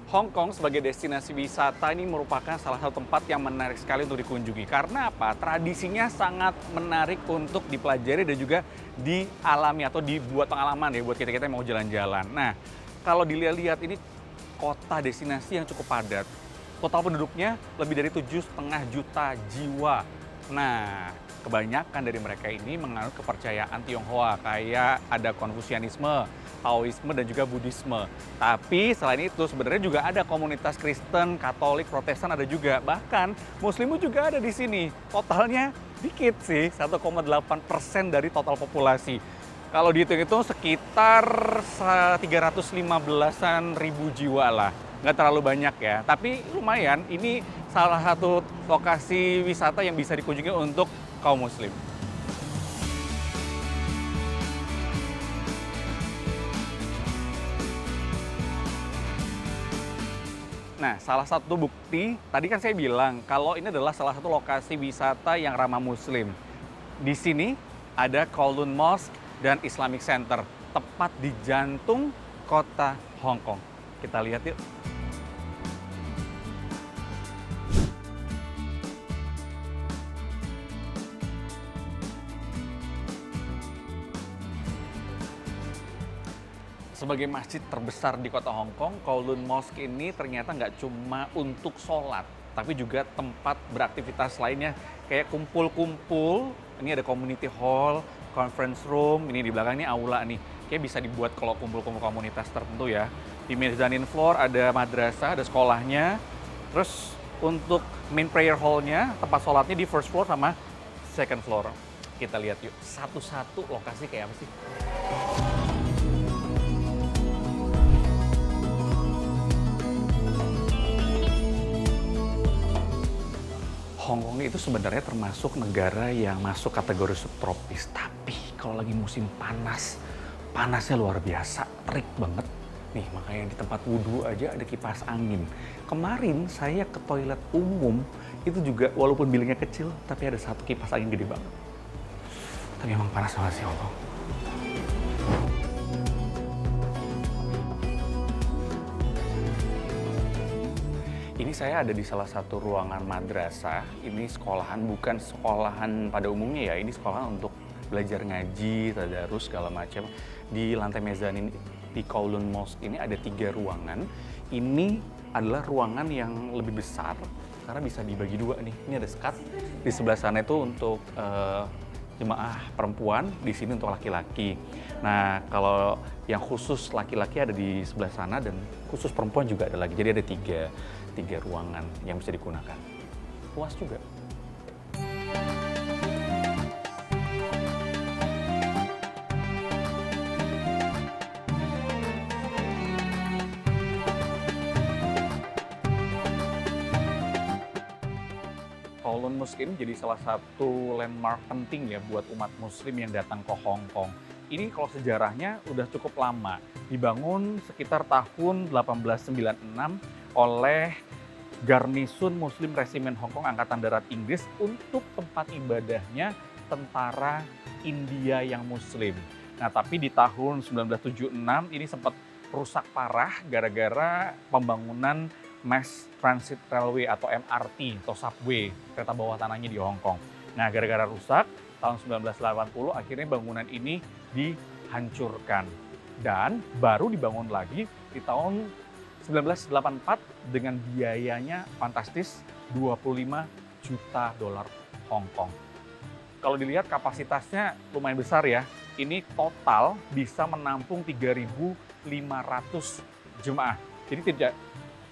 Hong Kong sebagai destinasi wisata ini merupakan salah satu tempat yang menarik sekali untuk dikunjungi. Karena apa? Tradisinya sangat menarik untuk dipelajari dan juga dialami atau dibuat pengalaman ya buat kita-kita yang mau jalan-jalan. Nah, kalau dilihat-lihat ini kota destinasi yang cukup padat. Total penduduknya lebih dari 7,5 juta jiwa. Nah, kebanyakan dari mereka ini menganut kepercayaan Tionghoa, kayak ada Konfusianisme, Taoisme, dan juga Buddhisme. Tapi selain itu sebenarnya juga ada komunitas Kristen, Katolik, Protestan ada juga. Bahkan Muslim juga ada di sini. Totalnya dikit sih, 1,8% dari total populasi. Kalau dihitung-hitung sekitar 315-an ribu jiwa lah. Nggak terlalu banyak ya, tapi lumayan. Ini salah satu lokasi wisata yang bisa dikunjungi untuk kaum Muslim. Nah, salah satu bukti, tadi kan saya bilang kalau ini adalah salah satu lokasi wisata yang ramah Muslim. Di sini ada Kowloon Mosque dan Islamic Center, tepat di jantung kota Hong Kong. Kita lihat yuk. Sebagai masjid terbesar di kota Hong Kong, Kowloon Mosque ini ternyata nggak cuma untuk sholat, tapi juga tempat beraktivitas lainnya kayak kumpul-kumpul. Ini ada community hall, conference room, ini di belakang ini aula nih. Kayak bisa dibuat kalau kumpul-kumpul komunitas tertentu ya. Di mezzanine floor ada madrasah, ada sekolahnya. Terus untuk main prayer hall-nya, tempat sholatnya di first floor sama second floor. Kita lihat yuk, satu-satu lokasi kayak apa sih? Hong Kong itu sebenarnya termasuk negara yang masuk kategori subtropis. Tapi kalau lagi musim panas, panasnya luar biasa, terik banget. Nih, makanya di tempat wudhu aja ada kipas angin. Kemarin saya ke toilet umum, itu juga walaupun bilingnya kecil, tapi ada satu kipas angin gede banget. Tapi emang panas banget sih Hong Kong. Ini saya ada di salah satu ruangan madrasah. Ini sekolahan, bukan sekolahan pada umumnya ya. Ini sekolahan untuk belajar ngaji, tadarus, segala macam. Di lantai mezanin di Kowloon Mosque ini ada 3 ruangan. Ini adalah ruangan yang lebih besar karena bisa dibagi 2 nih. Ini ada sekat. Di sebelah sana itu untuk jemaah perempuan, di sini untuk laki-laki. Nah, kalau yang khusus laki-laki ada di sebelah sana dan khusus perempuan juga ada lagi. Jadi ada tiga ruangan yang bisa digunakan. Luas juga. Kowloon Mosque ini jadi salah satu landmark penting ya buat umat Muslim yang datang ke Hong Kong. Ini kalau sejarahnya udah cukup lama, dibangun sekitar tahun 1896 oleh Garnisun Muslim Resimen Hong Kong Angkatan Darat Inggris untuk tempat ibadahnya tentara India yang Muslim. Nah, tapi di tahun 1976 ini sempat rusak parah gara-gara pembangunan Mass Transit Railway atau MRT atau subway, kereta bawah tanahnya di Hong Kong. Nah, gara-gara rusak, tahun 1980 akhirnya bangunan ini dihancurkan. Dan baru dibangun lagi di tahun 1984 dengan biayanya fantastis 25 juta dolar Hong Kong. Kalau dilihat kapasitasnya lumayan besar ya. Ini total bisa menampung 3.500 jemaah. Jadi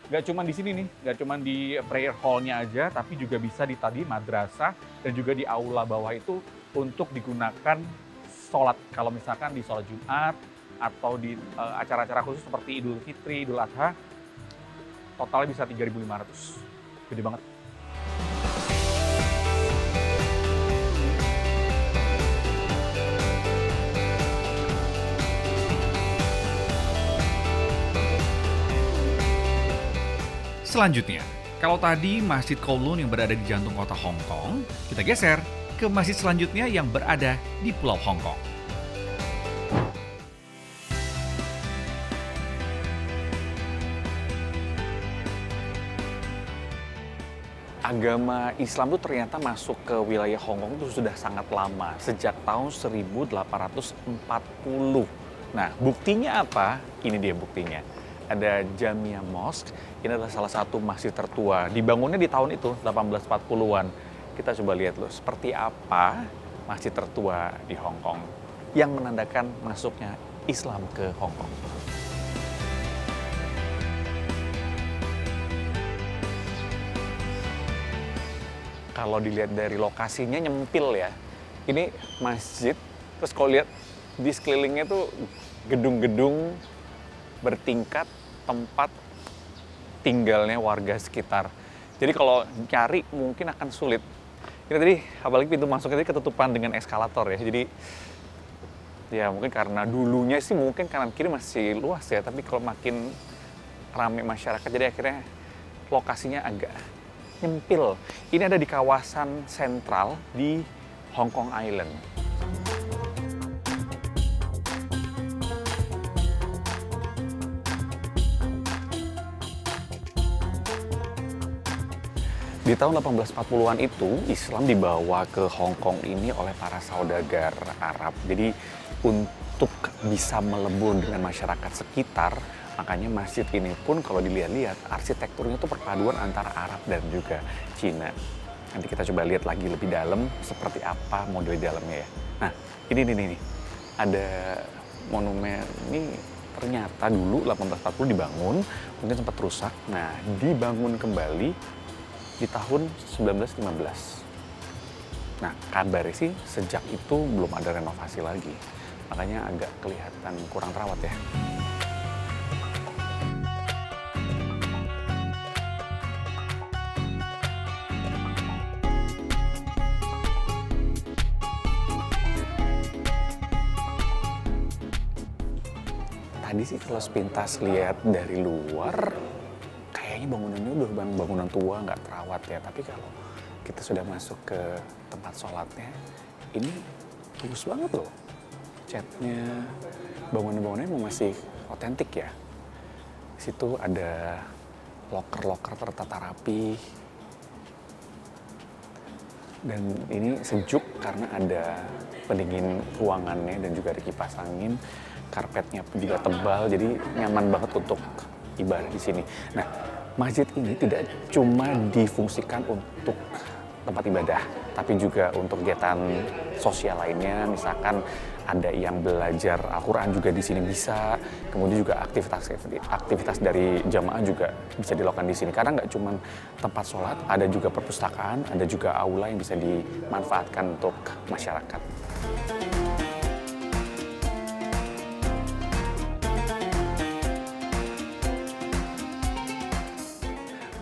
nggak cuma di sini nih, nggak cuma di prayer hall-nya aja, tapi juga bisa di tadi madrasah dan juga di aula bawah itu untuk digunakan sholat. Kalau misalkan di sholat Jumat atau di acara-acara khusus seperti Idul Fitri, Idul Adha, totalnya bisa 3.500. Gede banget. Selanjutnya, kalau tadi Masjid Kowloon yang berada di jantung kota Hong Kong, kita geser ke masjid selanjutnya yang berada di Pulau Hong Kong. Agama Islam itu ternyata masuk ke wilayah Hong Kong itu sudah sangat lama, sejak tahun 1840. Nah, buktinya apa? Ini dia buktinya. Ada Jamia Mosque, ini adalah salah satu masjid tertua. Dibangunnya di tahun itu, 1840-an. Kita coba lihat loh, seperti apa masjid tertua di Hong Kong yang menandakan masuknya Islam ke Hong Kong. Kalau dilihat dari lokasinya nyempil ya. Ini masjid, terus kalau lihat di sekelilingnya tuh gedung-gedung bertingkat tempat tinggalnya warga sekitar. Jadi kalau cari mungkin akan sulit. Ini tadi apalagi pintu masuknya tadi ketutupan dengan eskalator ya. Jadi ya mungkin karena dulunya sih mungkin kanan kiri masih luas ya, tapi kalau makin ramai masyarakat jadi akhirnya lokasinya agak nyempil. Ini ada di kawasan sentral di Hong Kong Island. Di tahun 1840-an itu, Islam dibawa ke Hong Kong ini oleh para saudagar Arab. Jadi untuk bisa melebur dengan masyarakat sekitar, makanya masjid ini pun kalau dilihat-lihat, arsitekturnya itu perpaduan antara Arab dan juga Cina. Nanti kita coba lihat lagi lebih dalam seperti apa model dalamnya ya. Nah, ini. Ada monumen ini ternyata dulu 1840 dibangun, mungkin sempat rusak. Nah, dibangun kembali di tahun 1915. Nah, kabarnya sih sejak itu belum ada renovasi lagi. Makanya agak kelihatan kurang terawat ya. Tadi sih kalau sepintas lihat dari luar, kayaknya bangunannya udah bangunan tua, nggak terawat ya. Tapi kalau kita sudah masuk ke tempat sholatnya, ini bagus banget loh. Catnya, bangunan-bangunannya masih otentik ya. Di situ ada loker-loker tertata rapi. Dan ini sejuk karena ada pendingin ruangannya dan juga ada kipas angin. Karpetnya juga tebal, jadi nyaman banget untuk ibadah di sini. Nah, masjid ini tidak cuma difungsikan untuk tempat ibadah, tapi juga untuk kegiatan sosial lainnya. Misalkan ada yang belajar Al-Quran juga di sini bisa, kemudian juga aktivitas dari jamaah juga bisa dilakukan di sini. Karena nggak cuma tempat sholat, ada juga perpustakaan, ada juga aula yang bisa dimanfaatkan untuk masyarakat.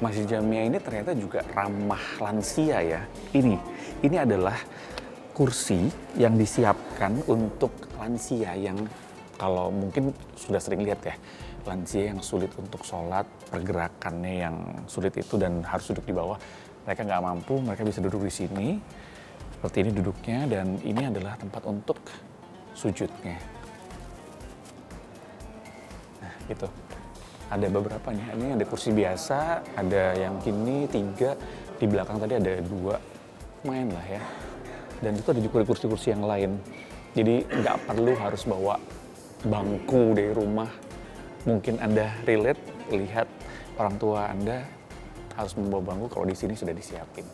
Masjid Jamia ini ternyata juga ramah lansia ya. Ini adalah kursi yang disiapkan untuk lansia yang kalau mungkin sudah sering lihat ya, lansia yang sulit untuk sholat, pergerakannya yang sulit itu dan harus duduk di bawah. Mereka nggak mampu, mereka bisa duduk di sini. Seperti ini duduknya, dan ini adalah tempat untuk sujudnya. Nah, gitu. Ada beberapa nih, ini ada kursi biasa, ada yang gini 3, di belakang tadi ada 2, lumayan lah ya. Dan itu ada juga kursi-kursi yang lain. Jadi nggak perlu harus bawa bangku dari rumah. Mungkin Anda relate, lihat orang tua Anda harus membawa bangku, kalau di sini sudah disiapin.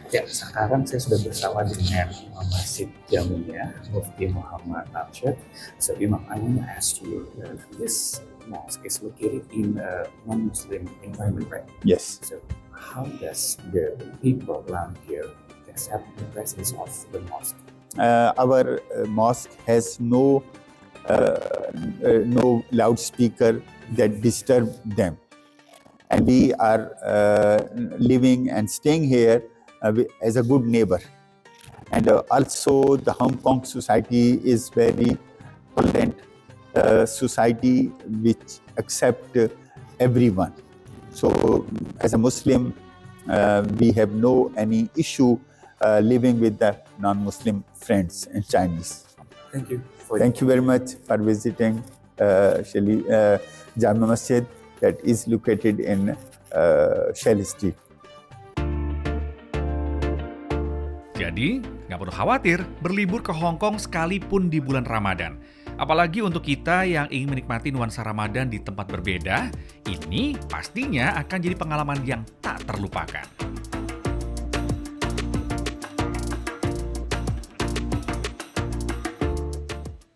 Ya, sekarang saya sudah bersama dengan Imam Masjid Jamia, Mufti Muhammad Arsyad. So Imam, I want to ask you, this mosque is located in a non-Muslim environment, right? Yes. So how does the people around here accept the presence of the mosque? Our mosque has no loudspeaker that disturb them, and we are living and staying here as a good neighbor. And also the Hong Kong society is very tolerant society which accept everyone. So as a Muslim, we have no any issue living with the non-Muslim friends and Chinese. Thank you. Thank you very much for visiting Jama Masjid that is located in Shell Street. Jadi, nggak perlu khawatir berlibur ke Hong Kong sekalipun di bulan Ramadan. Apalagi untuk kita yang ingin menikmati nuansa Ramadan di tempat berbeda, ini pastinya akan jadi pengalaman yang tak terlupakan.